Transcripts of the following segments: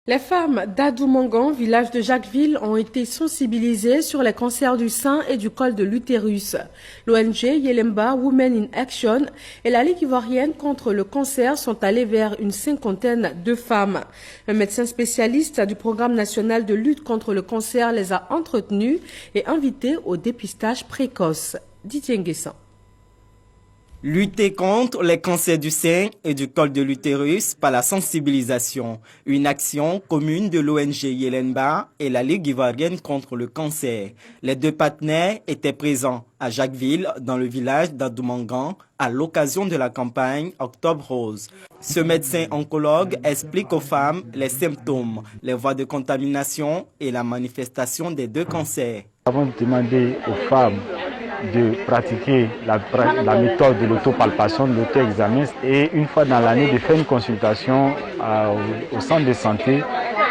Les femmes d'Adoumangan, village de Jacquesville, ont été sensibilisées sur les cancers du sein et du col de l'utérus. L'ONG Yelemba Women in Action et la Ligue ivoirienne contre le cancer sont allées vers une cinquantaine de femmes. Un médecin spécialiste du programme national de lutte contre le cancer les a entretenues et invitées au dépistage précoce. Didier Nguessan. Lutter contre les cancers du sein et du col de l'utérus par la sensibilisation. Une action commune de l'ONG Yelemba et la Ligue ivoirienne contre le cancer. Les deux partenaires étaient présents à Jacquesville, dans le village d'Adoumangan, à l'occasion de la campagne Octobre Rose. Ce médecin oncologue explique aux femmes les symptômes, les voies de contamination et la manifestation des deux cancers. Nous avons demandé aux femmes de pratiquer la méthode de l'autopalpation, de l'auto-examen et une fois dans l'année de faire une consultation au centre de santé.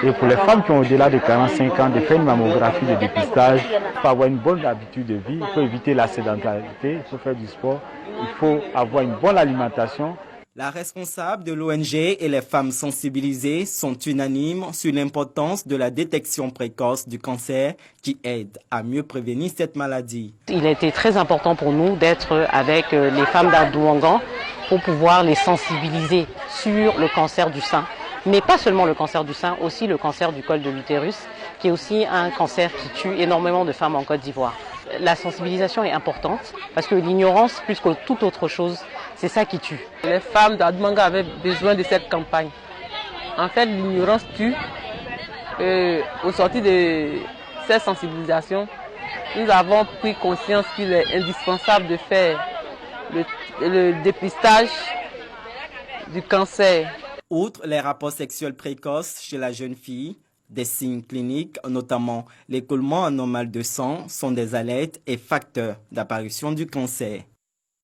Et pour les femmes qui ont au-delà de 45 ans, de faire une mammographie de dépistage pour avoir une bonne habitude de vie. Il faut éviter la sédentarité, il faut faire du sport, il faut avoir une bonne alimentation. La responsable de l'ONG et les femmes sensibilisées sont unanimes sur l'importance de la détection précoce du cancer qui aide à mieux prévenir cette maladie. Il a été très important pour nous d'être avec les femmes d'Adoumangan pour pouvoir les sensibiliser sur le cancer du sein. Mais pas seulement le cancer du sein, aussi le cancer du col de l'utérus, qui est aussi un cancer qui tue énormément de femmes en Côte d'Ivoire. La sensibilisation est importante parce que l'ignorance, plus que toute autre chose, c'est ça qui tue. Les femmes d'Adoumangan avaient besoin de cette campagne. En fait, l'ignorance tue. Au sortir de cette sensibilisation, nous avons pris conscience qu'il est indispensable de faire le dépistage du cancer. Outre les rapports sexuels précoces chez la jeune fille, des signes cliniques, notamment l'écoulement anormal de sang, sont des alertes et facteurs d'apparition du cancer.